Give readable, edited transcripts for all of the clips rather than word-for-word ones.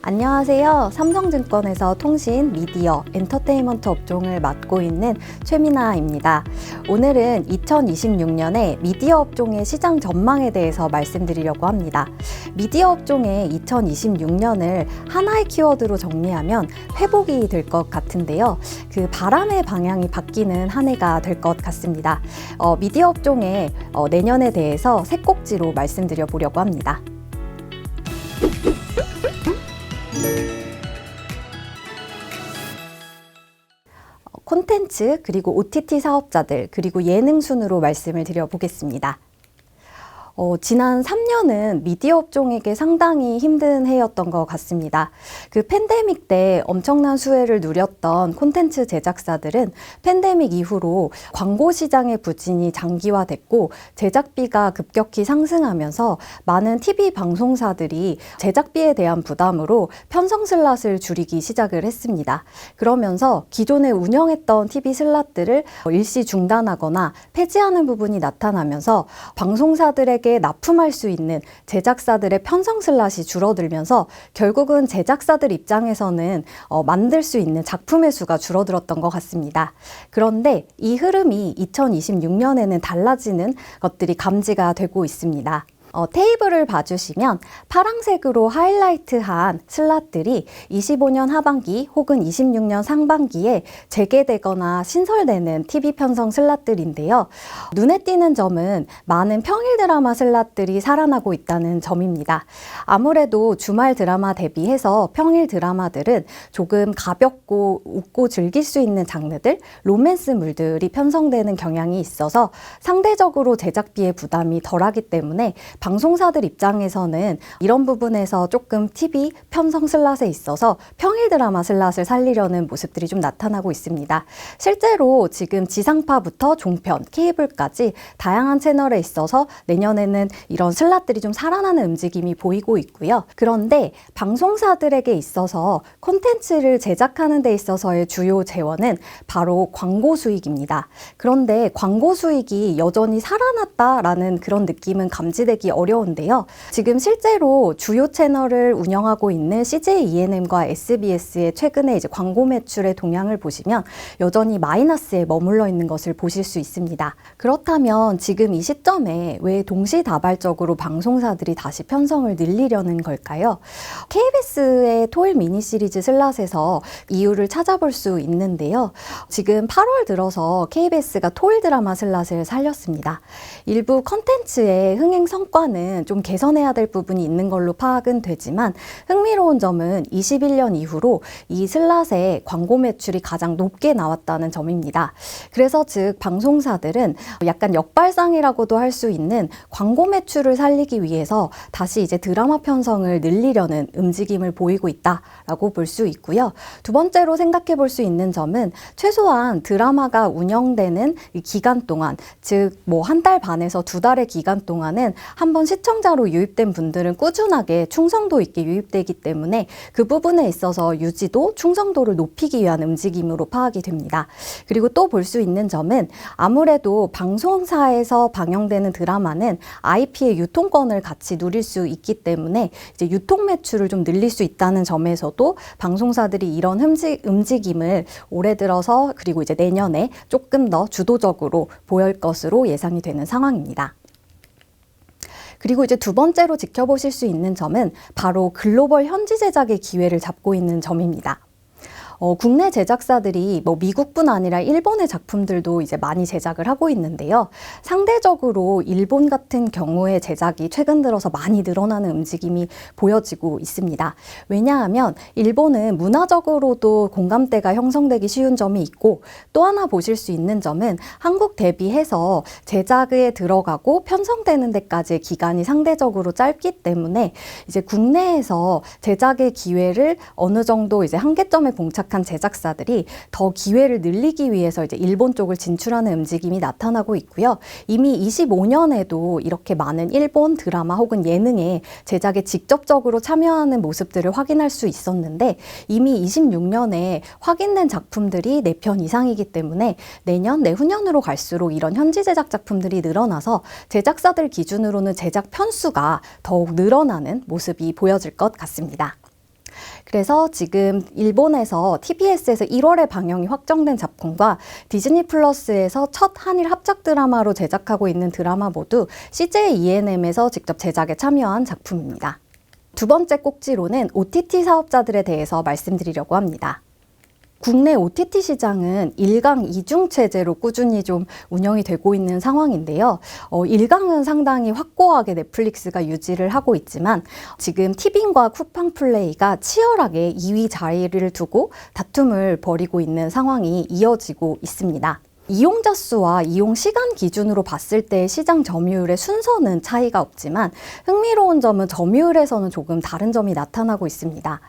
안녕하세요. 삼성증권에서 통신, 미디어, 엔터테인먼트 업종을 맡고 있는 최민아입니다. 오늘은 2026년에 미디어 업종의 시장 전망에 대해서 말씀드리려고 합니다. 미디어 업종의 2026년을 하나의 키워드로 정리하면 회복이 될 것 같은데요. 그 바람의 방향이 바뀌는 한 해가 될 것 같습니다. 미디어 업종의 내년에 대해서 세 꼭지로 말씀드려 보려고 합니다. 콘텐츠, 그리고 OTT 사업자들, 그리고 예능 순으로 말씀을 드려보겠습니다. 지난 3년은 미디어 업종에게 상당히 힘든 해였던 것 같습니다. 그 팬데믹 때 엄청난 수혜를 누렸던 콘텐츠 제작사들은 팬데믹 이후로 광고 시장의 부진이 장기화됐고 제작비가 급격히 상승하면서 많은 TV 방송사들이 제작비에 대한 부담으로 편성 슬롯을 줄이기 시작을 했습니다. 그러면서 기존에 운영했던 TV 슬롯들을 일시 중단하거나 폐지하는 부분이 나타나면서 방송사들에게 납품할 수 있는 제작사들의 편성 슬롯이 줄어들면서 결국은 제작사들 입장에서는 만들 수 있는 작품의 수가 줄어들었던 것 같습니다. 그런데 이 흐름이 2026년에는 달라지는 것들이 감지가 되고 있습니다. 테이블을 봐주시면 파란색으로 하이라이트한 슬롯들이 25년 하반기 혹은 26년 상반기에 재개되거나 신설되는 TV 편성 슬롯들인데요. 눈에 띄는 점은 많은 평일 드라마 슬롯들이 살아나고 있다는 점입니다. 아무래도 주말 드라마 대비해서 평일 드라마들은 조금 가볍고 웃고 즐길 수 있는 장르들, 로맨스물들이 편성되는 경향이 있어서 상대적으로 제작비의 부담이 덜하기 때문에 방송사들 입장에서는 이런 부분에서 조금 TV 편성 슬롯에 있어서 평일 드라마 슬롯을 살리려는 모습들이 좀 나타나고 있습니다. 실제로 지금 지상파부터 종편, 케이블까지 다양한 채널에 있어서 내년에는 이런 슬롯들이 좀 살아나는 움직임이 보이고 있고요. 그런데 방송사들에게 있어서 콘텐츠를 제작하는 데 있어서의 주요 재원은 바로 광고 수익입니다. 그런데 광고 수익이 여전히 살아났다라는 그런 느낌은 감지되기 어려운데요. 지금 실제로 주요 채널을 운영하고 있는 CJ ENM과 SBS의 최근에 이제 광고 매출의 동향을 보시면 여전히 마이너스에 머물러 있는 것을 보실 수 있습니다. 그렇다면 지금 이 시점에 왜 동시다발적으로 방송사들이 다시 편성을 늘리려는 걸까요? KBS의 토요일 미니 시리즈 슬롯에서 이유를 찾아볼 수 있는데요. 지금 8월 들어서 KBS가 토요일 드라마 슬롯을 살렸습니다. 일부 컨텐츠의 흥행 성과는 좀 개선해야 될 부분이 있는 걸로 파악은 되지만 흥미로운 점은 21년 이후로 이 슬롯의 광고 매출이 가장 높게 나왔다는 점입니다. 그래서 즉 방송사들은 약간 역발상이라고도 할 수 있는 광고 매출을 살리기 위해서 다시 이제 드라마 편성을 늘리려는 움직임을 보이고 있다라고 볼 수 있고요. 두 번째로 생각해 볼 수 있는 점은 최소한 드라마가 운영되는 이 기간 동안, 즉 뭐 한 달 반에서 두 달의 기간 동안은 한번 시청자로 유입된 분들은 꾸준하게 충성도 있게 유입되기 때문에 그 부분에 있어서 유지도, 충성도를 높이기 위한 움직임으로 파악이 됩니다. 그리고 또 볼 수 있는 점은 아무래도 방송사에서 방영되는 드라마는 IP의 유통권을 같이 누릴 수 있기 때문에 이제 유통 매출을 좀 늘릴 수 있다는 점에서도 방송사들이 이런 움직임을 올해 들어서 그리고 이제 내년에 조금 더 주도적으로 보일 것으로 예상이 되는 상황입니다. 그리고 이제 두 번째로 지켜보실 수 있는 점은 바로 글로벌 현지 제작의 기회를 잡고 있는 점입니다. 국내 제작사들이 뭐 미국뿐 아니라 일본의 작품들도 이제 많이 제작을 하고 있는데요. 상대적으로 일본 같은 경우의 제작이 최근 들어서 많이 늘어나는 움직임이 보여지고 있습니다. 왜냐하면 일본은 문화적으로도 공감대가 형성되기 쉬운 점이 있고 또 하나 보실 수 있는 점은 한국 대비해서 제작에 들어가고 편성되는 데까지의 기간이 상대적으로 짧기 때문에 이제 국내에서 제작의 기회를 어느 정도 이제 한계점에 봉착 한 제작사들이 더 기회를 늘리기 위해서 이제 일본 쪽을 진출하는 움직임이 나타나고 있고요. 이미 25년에도 이렇게 많은 일본 드라마 혹은 예능의 제작에 직접적으로 참여하는 모습들을 확인할 수 있었는데 이미 26년에 확인된 작품들이 4편 이상이기 때문에 내년, 내후년으로 갈수록 이런 현지 제작 작품들이 늘어나서 제작사들 기준으로는 제작 편수가 더욱 늘어나는 모습이 보여질 것 같습니다. 그래서 지금 일본에서 TBS에서 1월에 방영이 확정된 작품과 디즈니 플러스에서 첫 한일 합작 드라마로 제작하고 있는 드라마 모두 CJ ENM에서 직접 제작에 참여한 작품입니다. 두 번째 꼭지로는 OTT 사업자들에 대해서 말씀드리려고 합니다. 국내 OTT 시장은 1강 2중 체제로 꾸준히 좀 운영이 되고 있는 상황인데요. 1강은 상당히 확고하게 넷플릭스가 유지를 하고 있지만 지금 티빙과 쿠팡플레이가 치열하게 2위 자리를 두고 다툼을 벌이고 있는 상황이 이어지고 있습니다. 이용자 수와 이용 시간 기준으로 봤을 때 시장 점유율의 순서는 차이가 없지만 흥미로운 점은 점유율에서는 조금 다른 점이 나타나고 있습니다.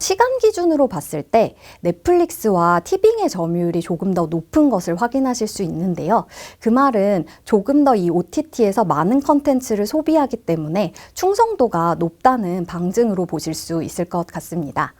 시간 기준으로 봤을 때 넷플릭스와 티빙의 점유율이 조금 더 높은 것을 확인하실 수 있는데요. 그 말은 조금 더 이 OTT에서 많은 컨텐츠를 소비하기 때문에 충성도가 높다는 방증으로 보실 수 있을 것 같습니다.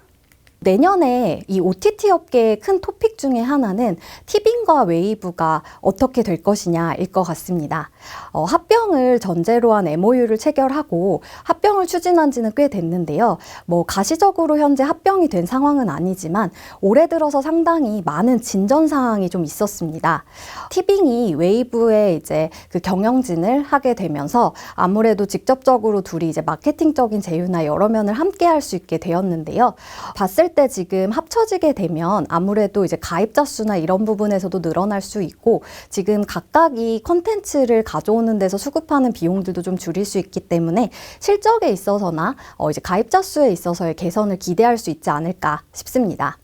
내년에 이 OTT 업계의 큰 토픽 중에 하나는 티빙과 웨이브가 어떻게 될 것이냐일 것 같습니다. 합병을 전제로 한 MOU를 체결하고 합병을 추진한 지는 꽤 됐는데요. 가시적으로 현재 합병이 된 상황은 아니지만 올해 들어서 상당히 많은 진전 사항이 좀 있었습니다. 티빙이 웨이브의 이제 그 경영진을 하게 되면서 아무래도 직접적으로 둘이 이제 마케팅적인 제휴나 여러 면을 함께 할 수 있게 되었는데요. 봤을 때 지금 합쳐지게 되면 아무래도 이제 가입자 수나 이런 부분에서도 늘어날 수 있고 지금 각각이 콘텐츠를 가져오는 데서 수급하는 비용들도 좀 줄일 수 있기 때문에 실적에 있어서나 이제 가입자 수에 있어서의 개선을 기대할 수 있지 않을까 싶습니다.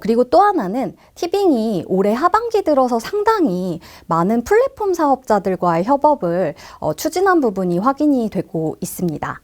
그리고 또 하나는 티빙이 올해 하반기 들어서 상당히 많은 플랫폼 사업자들과의 협업을 추진한 부분이 확인이 되고 있습니다.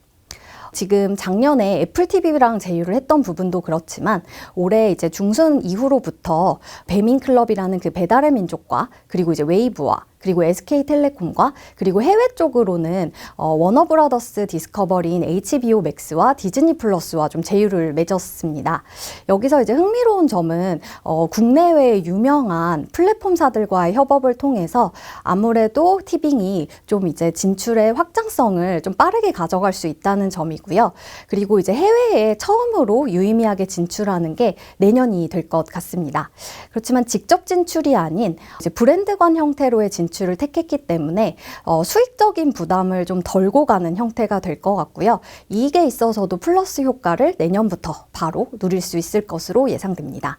지금 작년에 애플 TV랑 제휴를 했던 부분도 그렇지만 올해 이제 중순 이후로부터 배민클럽이라는 그 배달의 민족과 그리고 이제 웨이브와 그리고 SK텔레콤과 그리고 해외 쪽으로는 워너브라더스 디스커버리인 HBO 맥스와 디즈니 플러스와 좀 제휴를 맺었습니다. 여기서 이제 흥미로운 점은 국내외의 유명한 플랫폼사들과의 협업을 통해서 아무래도 티빙이 좀 이제 진출의 확장성을 좀 빠르게 가져갈 수 있다는 점이고요. 그리고 이제 해외에 처음으로 유의미하게 진출하는 게 내년이 될 것 같습니다. 그렇지만 직접 진출이 아닌 이제 브랜드관 형태로의 진출을 택했기 때문에 수익적인 부담을 좀 덜고 가는 형태가 될 것 같고요. 이익에 있어서도 플러스 효과를 내년부터 바로 누릴 수 있을 것으로 예상됩니다.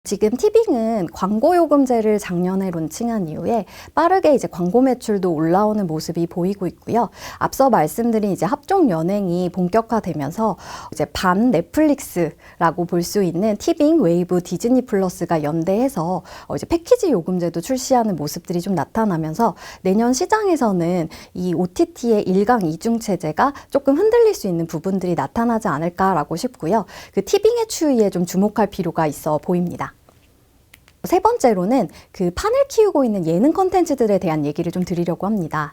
지금 티빙은 광고 요금제를 작년에 론칭한 이후에 빠르게 이제 광고 매출도 올라오는 모습이 보이고 있고요. 앞서 말씀드린 이제 합종 연행이 본격화되면서 이제 반 넷플릭스라고 볼 수 있는 티빙, 웨이브, 디즈니 플러스가 연대해서 이제 패키지 요금제도 출시하는 모습들이 좀 나타나면서 내년 시장에서는 이 OTT의 1강 2중 체제가 조금 흔들릴 수 있는 부분들이 나타나지 않을까라고 싶고요. 그 티빙의 추이에 좀 주목할 필요가 있어 보입니다. 세 번째로는 그 판을 키우고 있는 예능 콘텐츠들에 대한 얘기를 좀 드리려고 합니다.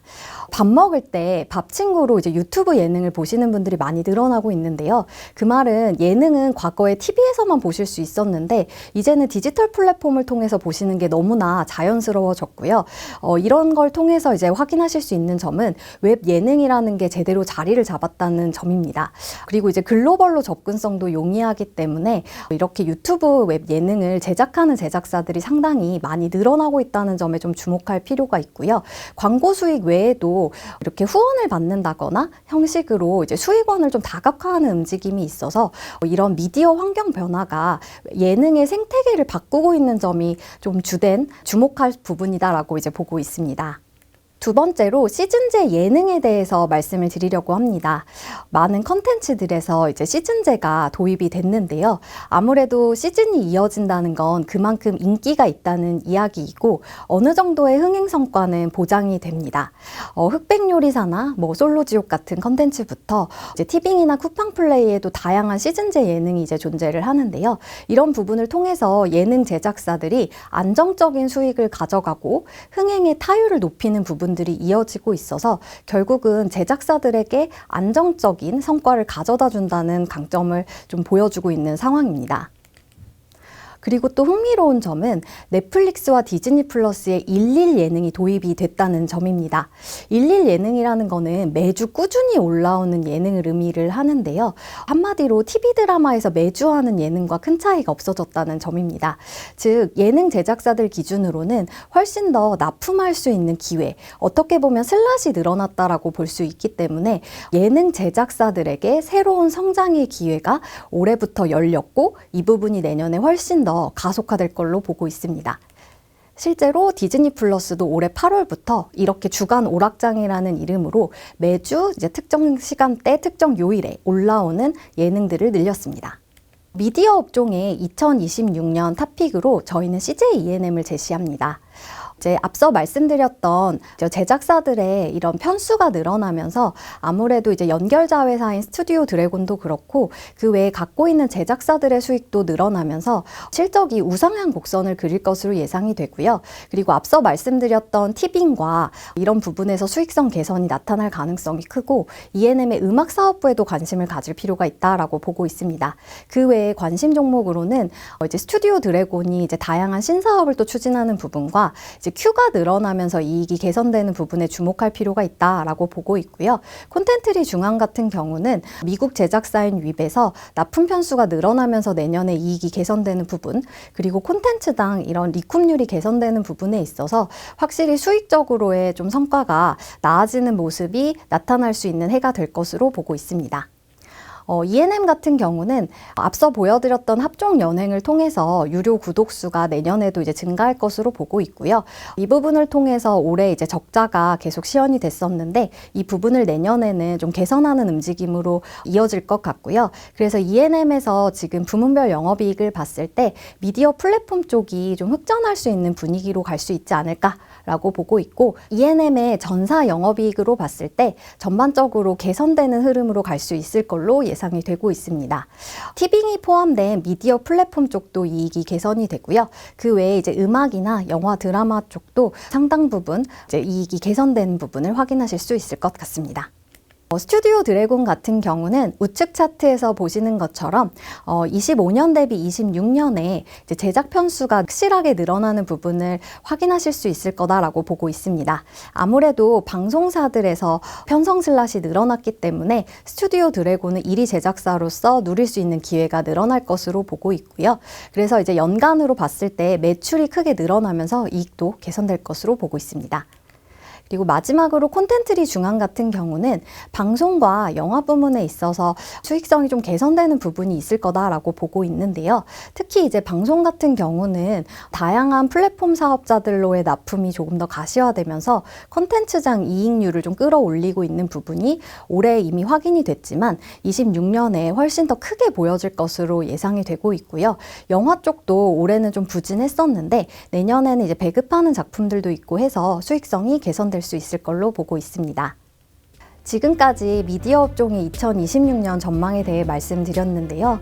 밥 먹을 때 밥 친구로 이제 유튜브 예능을 보시는 분들이 많이 늘어나고 있는데요. 그 말은 예능은 과거에 TV에서만 보실 수 있었는데 이제는 디지털 플랫폼을 통해서 보시는 게 너무나 자연스러워졌고요. 이런 걸 통해서 이제 확인하실 수 있는 점은 웹 예능이라는 게 제대로 자리를 잡았다는 점입니다. 그리고 이제 글로벌로 접근성도 용이하기 때문에 이렇게 유튜브 웹 예능을 제작하는 제작사들이 상당히 많이 늘어나고 있다는 점에 좀 주목할 필요가 있고요. 광고 수익 외에도 이렇게 후원을 받는다거나 형식으로 이제 수익원을 좀 다각화하는 움직임이 있어서 이런 미디어 환경 변화가 예능의 생태계를 바꾸고 있는 점이 좀 주된 주목할 부분이다라고 이제 보고 있습니다. 두 번째로 시즌제 예능에 대해서 말씀을 드리려고 합니다. 많은 컨텐츠들에서 이제 시즌제가 도입이 됐는데요. 아무래도 시즌이 이어진다는 건 그만큼 인기가 있다는 이야기이고 어느 정도의 흥행 성과는 보장이 됩니다. 흑백요리사나 솔로지옥 같은 컨텐츠부터 이제 티빙이나 쿠팡플레이에도 다양한 시즌제 예능이 이제 존재를 하는데요. 이런 부분을 통해서 예능 제작사들이 안정적인 수익을 가져가고 흥행의 타율을 높이는 부분들이 이어지고 있어서 결국은 제작사들에게 안정적인 성과를 가져다 준다는 강점을 좀 보여주고 있는 상황입니다. 그리고 또 흥미로운 점은 넷플릭스와 디즈니 플러스의 일일 예능이 도입이 됐다는 점입니다. 일일 예능이라는 거는 매주 꾸준히 올라오는 예능을 의미를 하는데요. 한마디로 TV 드라마에서 매주 하는 예능과 큰 차이가 없어졌다는 점입니다. 즉 예능 제작사들 기준으로는 훨씬 더 납품할 수 있는 기회, 어떻게 보면 슬롯이 늘어났다라고 볼 수 있기 때문에 예능 제작사들에게 새로운 성장의 기회가 올해부터 열렸고 이 부분이 내년에 훨씬 더 가속화될 걸로 보고 있습니다. 실제로 디즈니 플러스도 올해 8월부터 이렇게 주간 오락장이라는 이름으로 매주 이제 특정 시간대, 특정 요일에 올라오는 예능들을 늘렸습니다. 미디어 업종의 2026년 탑픽으로 저희는 CJ ENM을 제시합니다. 이제 앞서 말씀드렸던 제작사들의 이런 편수가 늘어나면서 아무래도 이제 연결자회사인 스튜디오 드래곤도 그렇고 그 외에 갖고 있는 제작사들의 수익도 늘어나면서 실적이 우상향 곡선을 그릴 것으로 예상이 되고요. 그리고 앞서 말씀드렸던 티빙과 이런 부분에서 수익성 개선이 나타날 가능성이 크고 ENM의 음악 사업부에도 관심을 가질 필요가 있다라고 보고 있습니다. 그 외에 관심 종목으로는 이제 스튜디오 드래곤이 이제 다양한 신사업을 또 추진하는 부분과 이제 큐가 늘어나면서 이익이 개선되는 부분에 주목할 필요가 있다라고 보고 있고요. 콘텐츠리 중앙 같은 경우는 미국 제작사인 윕에서 납품 편수가 늘어나면서 내년에 이익이 개선되는 부분, 그리고 콘텐츠당 이런 리쿰률이 개선되는 부분에 있어서 확실히 수익적으로의 좀 성과가 나아지는 모습이 나타날 수 있는 해가 될 것으로 보고 있습니다. ENM 같은 경우는 앞서 보여드렸던 합종 연행을 통해서 유료 구독수가 내년에도 이제 증가할 것으로 보고 있고요. 이 부분을 통해서 올해 이제 적자가 계속 시현이 됐었는데 이 부분을 내년에는 좀 개선하는 움직임으로 이어질 것 같고요. 그래서 ENM에서 지금 부문별 영업이익을 봤을 때 미디어 플랫폼 쪽이 좀 흑전할 수 있는 분위기로 갈 수 있지 않을까라고 보고 있고 ENM의 전사 영업이익으로 봤을 때 전반적으로 개선되는 흐름으로 갈 수 있을 걸로 예상이 되고 있습니다. 티빙이 포함된 미디어 플랫폼 쪽도 이익이 개선이 되고요. 그 외에 이제 음악이나 영화, 드라마 쪽도 상당 부분 이제 이익이 개선되는 부분을 확인하실 수 있을 것 같습니다. 스튜디오 드래곤 같은 경우는 우측 차트에서 보시는 것처럼 25년 대비 26년에 이제 제작 편수가 확실하게 늘어나는 부분을 확인하실 수 있을 거다라고 보고 있습니다. 아무래도 방송사들에서 편성 슬롯이 늘어났기 때문에 스튜디오 드래곤은 1위 제작사로서 누릴 수 있는 기회가 늘어날 것으로 보고 있고요. 그래서 이제 연간으로 봤을 때 매출이 크게 늘어나면서 이익도 개선될 것으로 보고 있습니다. 그리고 마지막으로 콘텐츠리 중앙 같은 경우는 방송과 영화 부문에 있어서 수익성이 좀 개선되는 부분이 있을 거다라고 보고 있는데요. 특히 이제 방송 같은 경우는 다양한 플랫폼 사업자들로의 납품이 조금 더 가시화되면서 콘텐츠장 이익률을 좀 끌어올리고 있는 부분이 올해 이미 확인이 됐지만 26년에 훨씬 더 크게 보여질 것으로 예상이 되고 있고요. 영화 쪽도 올해는 좀 부진했었는데 내년에는 이제 배급하는 작품들도 있고 해서 수익성이 개선될 수 있을 걸로 보고 있습니다. 지금까지 미디어 업종의 2026년 전망에 대해 말씀드렸는데요.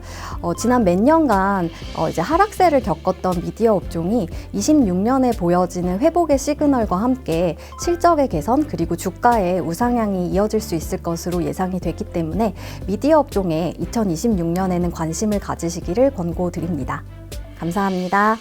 지난 몇 년간 이제 하락세를 겪었던 미디어 업종이 26년에 보여지는 회복의 시그널과 함께 실적의 개선 그리고 주가의 우상향이 이어질 수 있을 것으로 예상이 되기 때문에 미디어 업종에 2026년에는 관심을 가지시기를 권고드립니다. 감사합니다.